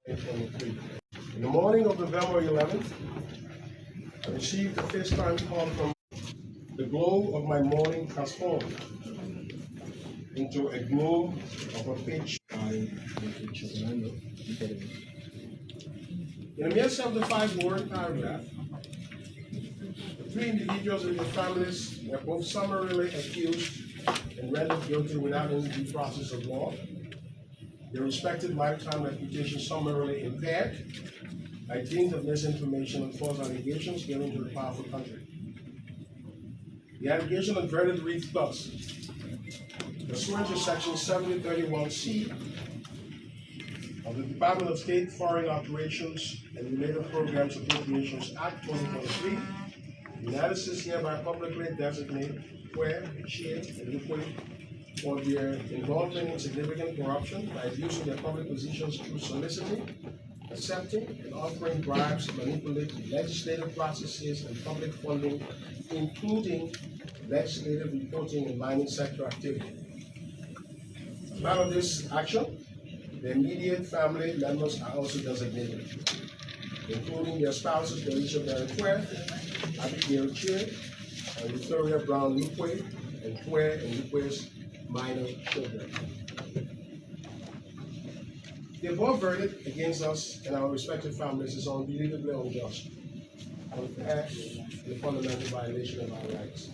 2023. In the morning of November 11th, I received a FaceTime call from the glow of my morning transformed into a glow of a page. In the midst of the 5-word paragraph, the 3 individuals and their families were both summarily accused and rendered guilty without any due process of law. Their respective maritime reputations summarily impaired by dint of misinformation and false allegations given to the powerful country. The allegation and verdict reads thus: pursuant to Section 7031C of the Department of State Foreign Operations and Related Programs Appropriations Act 2023, the United States hereby publicly designate Tweh, and Tweh for their involvement in significant corruption by abusing their public positions through soliciting, accepting, and offering bribes to manipulate legislative processes and public funding, including legislative reporting and mining sector activity. As part of this action, the immediate family members are also designated, including their spouses, Delisha Tweh, Abigail Che, and Victoria Brown Tweh, and Tweh and Tweh's minor children. The above verdict against us and our respective families is unbelievably unjust, unfair, and a fundamental violation of our rights.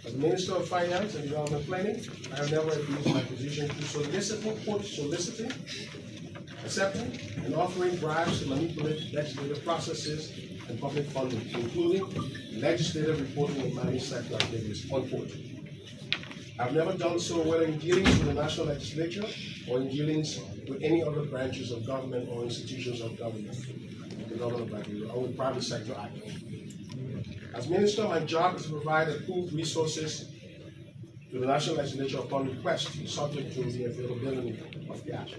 As the Minister of Finance and Development Planning, I have never abused my position through soliciting, accepting, and offering bribes to manipulate legislative processes and public funding, including legislative reporting and mining sector activities, unquote. I've never done so whether in dealings with the national legislature or in dealings with any other branches of government or institutions of government, the government of Liberia, or with private sector actors. As Minister, my job is to provide approved resources to the national legislature upon request, subject to the availability of cash.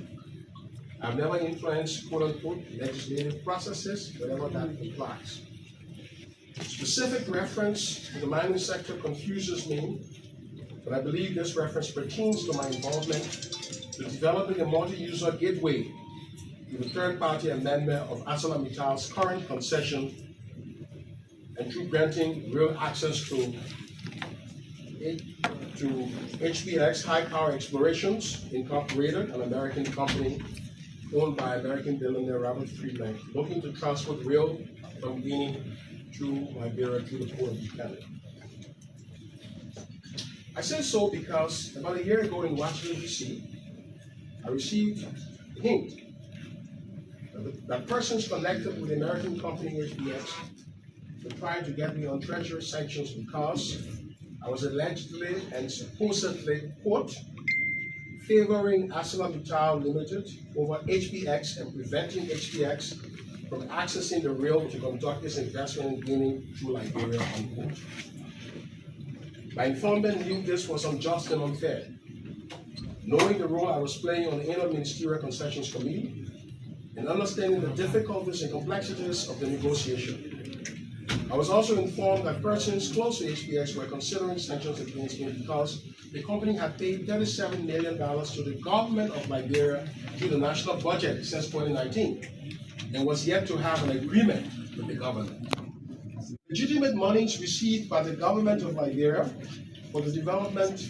I've never influenced quote-unquote legislative processes, whatever that implies. Specific reference to the mining sector confuses me, but I believe this reference pertains to my involvement in developing a multi-user gateway to the third-party amendment of ArcelorMittal's current concession and through granting real access to HPX High Power Explorations Incorporated, an American company owned by American billionaire Robert Friedland, looking to transport rail from Guinea through Liberia to the port of Buchanan. I say so because about a year ago in Washington, D.C., I received a hint that persons connected with the American company HPX were trying to get me on Treasury sanctions because I was allegedly and supposedly, quote, favoring ArcelorMittal Limited over HPX and preventing HPX from accessing the rail to conduct its investment in Guinea through Liberia, unquote. My informant knew this was unjust and unfair. Knowing the role I was playing on the Interministerial Concessions Committee and understanding the difficulties and complexities of the negotiation, I was also informed that persons close to HPX were considering sanctions against me because the company had paid $37 million to the government of Liberia through the national budget since 2019 and was yet to have an agreement with the government. Legitimate monies received by the government of Liberia for the development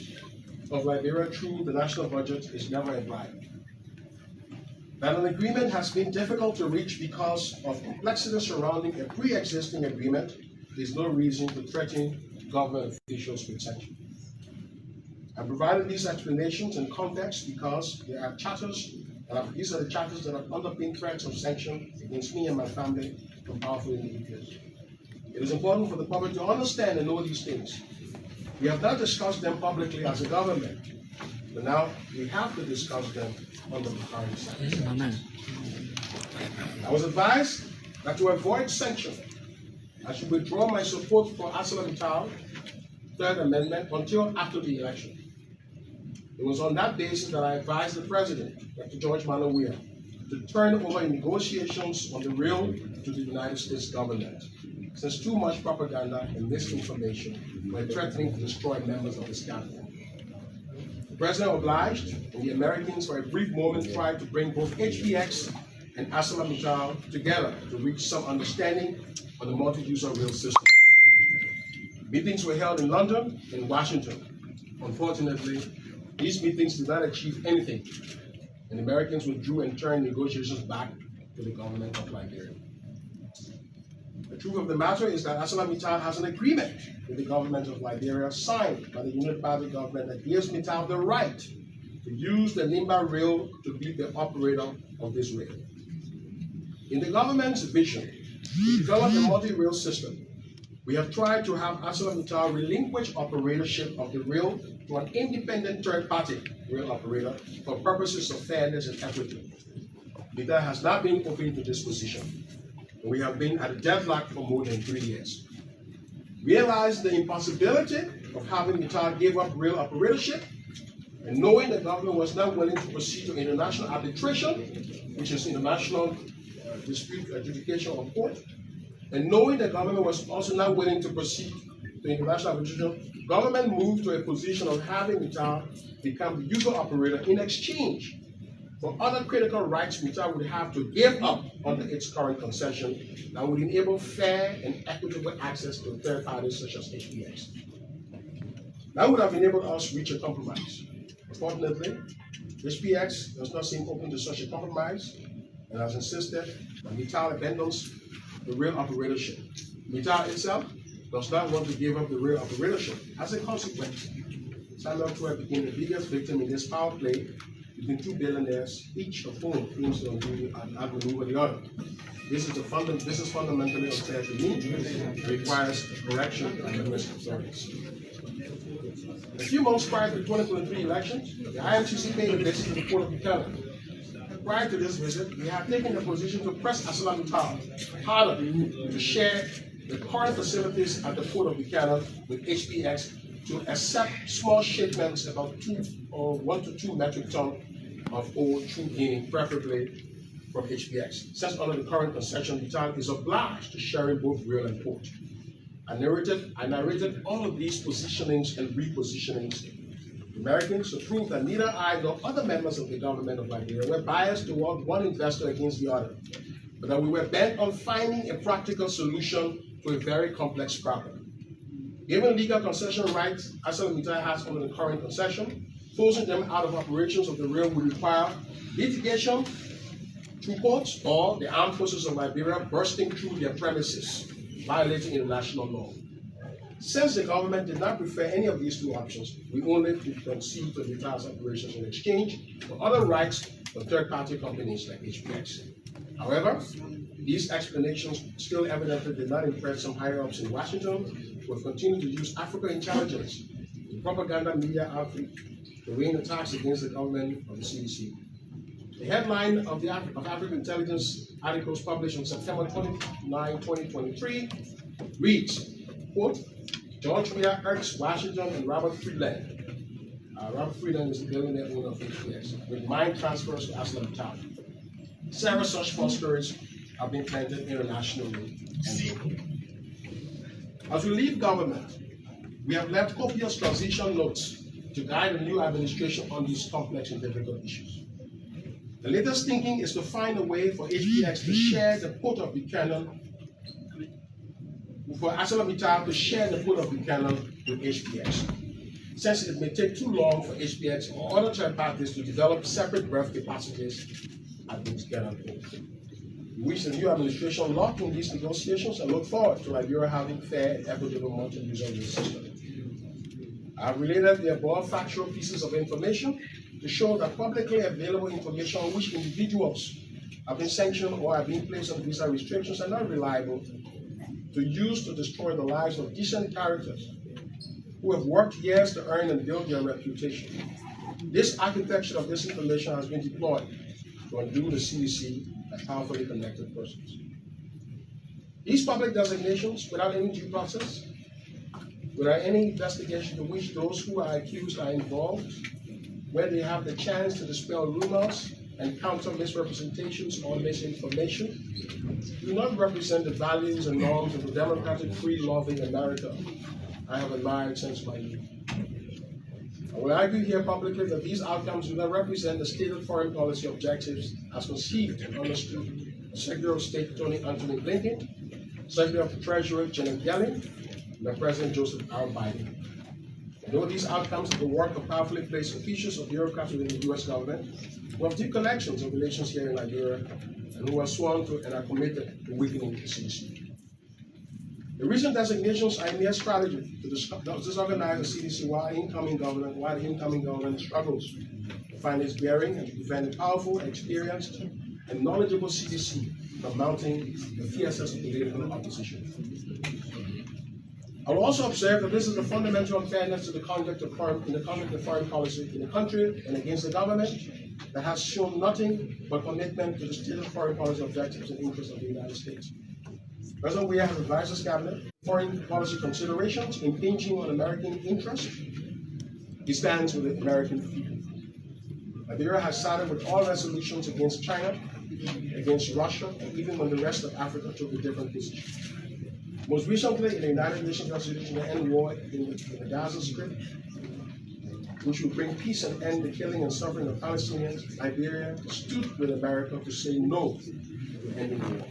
of Liberia through the national budget is never a bribe. That an agreement has been difficult to reach because of complexity surrounding a pre-existing agreement is no reason to threaten government officials with sanctions. I provided these explanations in context because there are charters, these are the charters that have underpinned threats of sanctions against me and my family from powerful individuals. It is important for the public to understand and know these things. We have not discussed them publicly as a government, but now we have to discuss them under the current sanctions. I was advised that to avoid sanctions, I should withdraw my support for ArcelorMittal Third Amendment until after the election. It was on that basis that I advised the President, Dr. George Manawia, to turn over negotiations on the rail to the United States government, since too much propaganda and misinformation were threatening to destroy members of his cabinet. The President obliged, and the Americans for a brief moment tried to bring both HPX and ArcelorMittal together to reach some understanding on the multi-user rail system. Meetings were held in London and Washington. Unfortunately, these meetings did not achieve anything, and Americans withdrew and turned negotiations back to the government of Liberia. The truth of the matter is that ArcelorMittal has an agreement with the government of Liberia signed by the uniparty government that gives Mittal the right to use the Limba rail to be the operator of this rail. In the government's vision to develop a multi-rail system, we have tried to have ArcelorMittal relinquish operatorship of the rail to an independent third-party rail operator for purposes of fairness and equity. Mittal has not been open to this position, and we have been at a deadlock for more than 3 years. Realizing the impossibility of having Mittal give up rail operatorship, and knowing the government was not willing to proceed to international arbitration, which is international dispute adjudication or court, and knowing the government was also not willing to proceed to international arbitration, government moved to a position of having Mittal become the user operator in exchange for other critical rights Mittal would have to give up under its current concession that would enable fair and equitable access to third parties such as HPX. That would have enabled us to reach a compromise. Unfortunately, HPX does not seem open to such a compromise and has insisted that Mittal abandons the rail operatorship. Mittal itself does not want to give up the rail operatorship. As a consequence, Tweh became the biggest victim in this power play between two billionaires, each of whom claims to outmaneuver the other. This is fundamentally unfair to me. It requires correction by the U.S. authorities. A few months prior to the 2023 elections, the IMCC paid a visit to the Port of Buchanan. Prior to this visit, we have taken the position to press ArcelorMittal harder to share the current facilities at the Port of Buchanan with HPX to accept small shipments about 1 to 2 metric tons of ore through Guinea, preferably from HPX. Since under the current concession, Mittal is obliged to share in both rail and port. I narrated all of these positionings and repositionings to Americans to prove that neither I nor other members of the government of Liberia were biased toward one investor against the other, but that we were bent on finding a practical solution to a very complex problem. Given legal concession rights ArcelorMittal has under the current concession, forcing them out of operations of the rail would require litigation through courts or the armed forces of Liberia bursting through their premises, violating international law. Since the government did not prefer any of these two options, we only concede to Mittal's operations in exchange for other rights of third-party companies like HPX. However, these explanations still evidently did not impress some higher-ups in Washington, who have continued to use African intelligence in propaganda media outreach to rain attacks against the government of the CDC. The headline of African intelligence articles published on September 29, 2023 reads, quote, John Tweh irks Washington and Robert Friedland. Robert Friedland is the billionaire owner of HPX, with mine transfers to ArcelorMittal. Several such false stories have been planted internationally and locally. As we leave government, we have left copious transition notes to guide the new administration on these complex and difficult issues. The latest thinking is to find a way for HPX to share the Port of Buchanan, for ArcelorMittal to share the Port of Buchanan with HPX, since it may take too long for HPX or other third parties to develop separate berth capacities at the Buchanan Port. We wish the new administration lock in these negotiations and look forward to Liberia having fair and equitable multi-user rail system. I have related the above factual pieces of information to show that publicly available information on which individuals have been sanctioned or have been placed on visa restrictions are not reliable to use to destroy the lives of decent characters who have worked years to earn and build their reputation. This architecture of this information has been deployed to undo the CDC and powerfully connected persons. These public designations, without any due process, without any investigation to which those who are accused are involved, where they have the chance to dispel rumors and counter misrepresentations or misinformation, do not represent the values and norms of the democratic, free-loving America I have admired since my youth. I will argue here publicly that these outcomes do not represent the stated foreign policy objectives as conceived and understood by Secretary of State Tony Anthony Blinken, Secretary of the Treasury Janet Yellen, and by President Joseph R. Biden. Though these outcomes are the work of powerfully placed officials or bureaucrats within the U.S. government who have deep connections and relations here in Liberia and who are sworn to and are committed to weakening the CDC. The recent designations are a mere strategy to disorganize the CDC while the incoming government struggles to find its bearing and to prevent the powerful, experienced, and knowledgeable CDC from mounting the fiercest political opposition. I will also observe that this is a fundamental unfairness to the conduct of foreign policy in the country and against the government that has shown nothing but commitment to the stated foreign policy objectives and interests of the United States. President Weah has advised his cabinet foreign policy considerations impinging on American interests. He stands with the American people. Liberia has sided with all resolutions against China, against Russia, and even when the rest of Africa took a different position. Most recently, in the United Nations resolution to end war in the Gaza Strip, which will bring peace and end the killing and suffering of Palestinians, Liberia stood with America to say no to ending the war.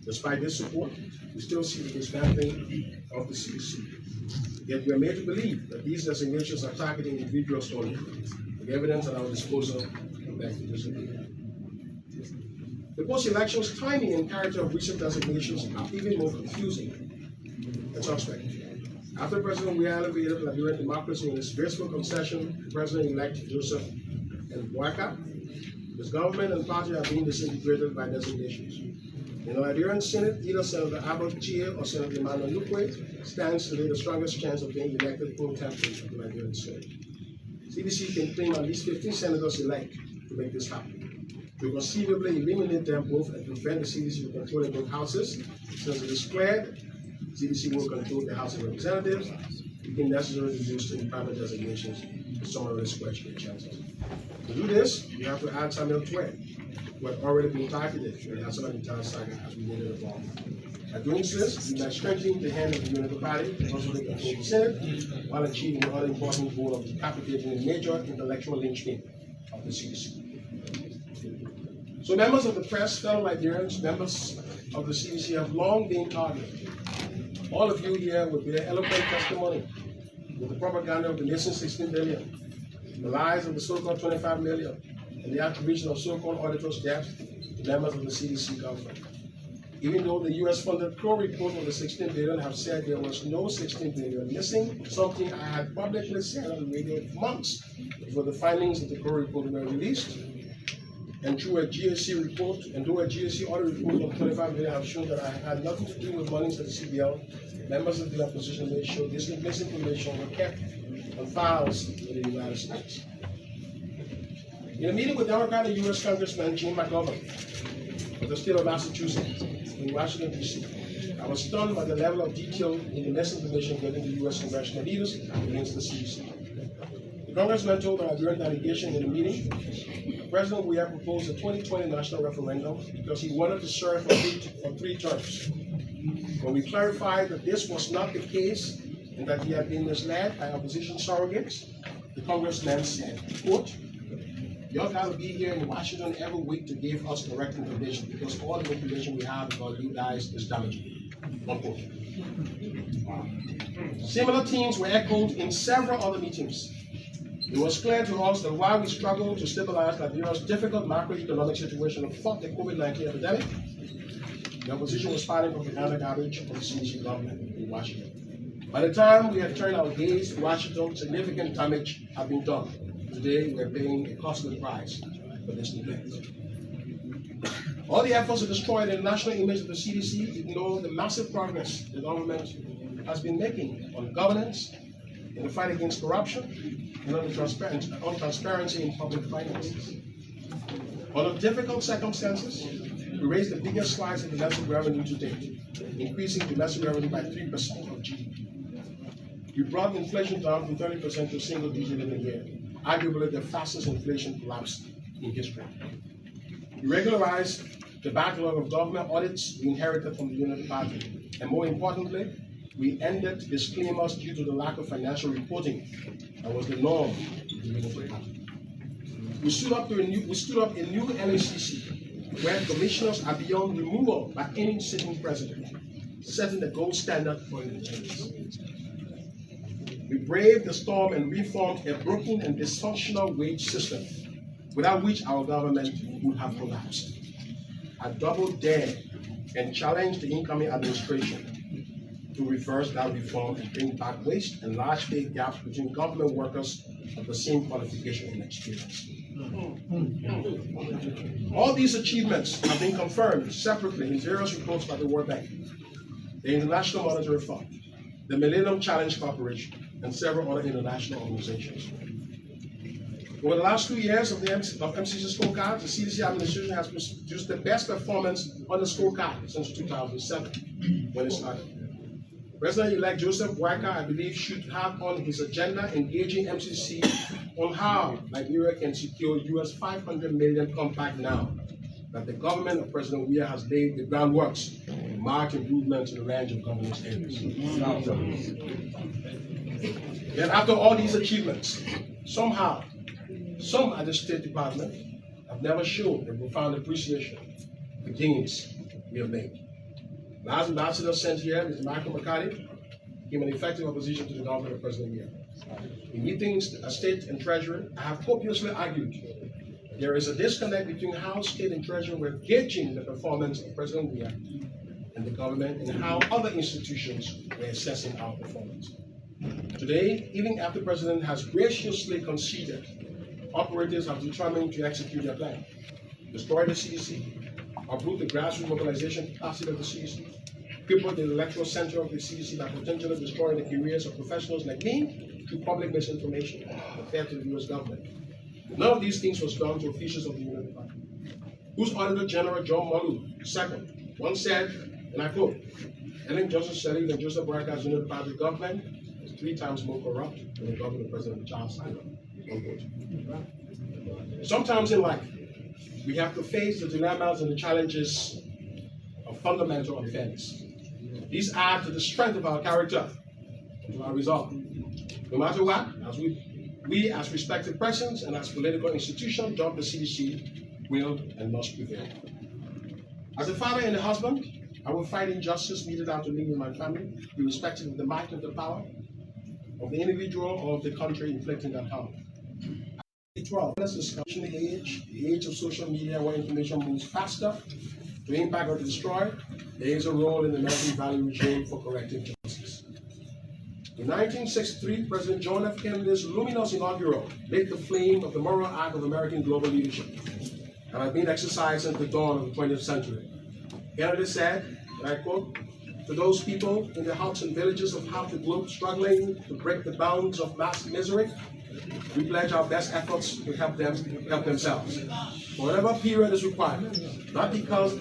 Despite this support, we still see the dismantling of the CDC. Yet we are made to believe that these designations are targeting individuals only, with evidence at our disposal to beg to disagree. The post-elections timing and character of recent designations are even more confusing and suspect. After President Weah elevated Liberian democracy in his graceful concession to President-elect Joseph and Boakai, his government and party are being disintegrated by designations. In the Liberian Senate, either Senator Abbott Tweh or Senator Emmanuel Tweh stands today the strongest chance of being elected pro tempore of the Liberian Senate. CDC can claim at least 15 senators elect to make this happen. To conceivably eliminate them both and prevent the CDC from controlling both houses, since it is clear CDC will control the House of Representatives, it can necessarily reduce the private designations to summarize squash their chances. To do this, you have to add Samuel Tweh, who had already been targeted in the Asana saga as we did it above. By doing this, we are strengthening the hand of the Unity Party to consolidate control of the Senate while achieving the other important goal of decapitating the major intellectual linchpin of the CDC. So members of the press, fellow Liberians, members of the CDC have long been targeted. All of you here with their eloquent testimony, with the propaganda of the missing 16 billion, the lies of the so-called 25 million, and the attribution of so-called auditors' debt to members of the CDC government. Even though the US-funded Crow report of the 16 billion have said there was no 16 billion missing, something I had publicly said on the radio for months before the findings of the Crow report were released. And through a GSC report, and though a GSC audit report of 25 million have shown that I had nothing to do with monies at the CBL, members of the opposition made sure this misinformation were kept on files in the United States. In a meeting with Democratic U.S. Congressman Jim McGovern of the state of Massachusetts in Washington, D.C., I was stunned by the level of detail in the misinformation given to U.S. congressional leaders against the CDC. The congressman told the Liberian delegation in the meeting, President Weah proposed a 2020 national referendum because he wanted to serve for three terms. When we clarified that this was not the case and that he had been misled by opposition surrogates, the congressman said, quote, "You all gotta be here in Washington every week to give us correct information because all the information we have about you guys is damaging." Unquote. Similar themes were echoed in several other meetings. It was clear to us that while we struggled to stabilize Liberia's difficult macroeconomic situation and fought the COVID-19 epidemic, the opposition was fighting propaganda garbage of the CDC government in Washington. By the time we had turned our gaze to Washington, significant damage had been done. Today, we are paying a costly price for this neglect. All the efforts to destroy the national image of the CDC ignore the massive progress the government has been making on governance, in the fight against corruption, and on transparency in public finances. Under difficult circumstances, we raised the biggest slice of domestic revenue to date, increasing domestic revenue by 3% of GDP. We brought inflation down from 30% to a single digit in a year, arguably the fastest inflation collapse in history. We regularized the backlog of government audits we inherited from the Unity Party, and more importantly, we ended disclaimers due to the lack of financial reporting That was the norm of the Democratic Party. We stood up a new LACC where commissioners are beyond removal by any sitting president, setting the gold standard for independence. We braved the storm and reformed a broken and dysfunctional wage system, without which our government would have collapsed. I doubled dare and challenged the incoming administration to reverse that reform and bring back waste and large pay gaps between government workers of the same qualification and experience. All these achievements have been confirmed separately in various reports by the World Bank, the International Monetary Fund, the Millennium Challenge Corporation, and several other international organizations. Over the last 2 years of MCC scorecard, the CDC administration has produced the best performance on the scorecard since 2007, when it started. President-elect Joseph Boakai, I believe, should have on his agenda engaging MCC on how Liberia can secure US $500 million compact now that the government of President Weah has laid the groundworks to mark improvements in a range of governance areas. Then after all these achievements, somehow, some at the State Department have never shown a profound appreciation of the gains we have made. Last ambassador sent here, Mr. Michael McCarthy, became an effective opposition to the government of President Weah. In meetings at State and Treasury, I have copiously argued that there is a disconnect between how State and Treasury were gauging the performance of President Weah and the government and how other institutions were assessing our performance. Today, even after the President has graciously conceded, operators have determined to execute their plan, destroy the CDC, uproot the grassroots mobilization capacity of the CDC, cripple the electoral center of the CDC by potentially destroying the careers of professionals like me through public misinformation compared to the US government. None of these things was done to officials of the Union Department, whose Auditor General John Malu II once said, and I quote, Ellen Johnson Sirleaf and Joseph Boakai's Union Department government is 3 times more corrupt than the government of President Charles Taylor. Sometimes in life, we have to face the dilemmas and the challenges of fundamental unfairness. These add to the strength of our character and to our resolve. No matter what, as we as respected persons and as political institutions, job the CDC will and must prevail. As a father and a husband, I will fight injustice meted out to me and my family, irrespective of the might of the power of the individual or of the country inflicting that power. 12. Let's discuss the age of social media where information moves faster to impact or to destroy. There is a role in the American value regime for corrective justice. In 1963, President John F. Kennedy's luminous inaugural lit the flame of the moral arc of American global leadership that had been exercised since the dawn of the 20th century. Kennedy said, and I quote, "To those people in the huts and villages of half the globe struggling to break the bounds of mass misery, we pledge our best efforts to help them help themselves for whatever period is required, not because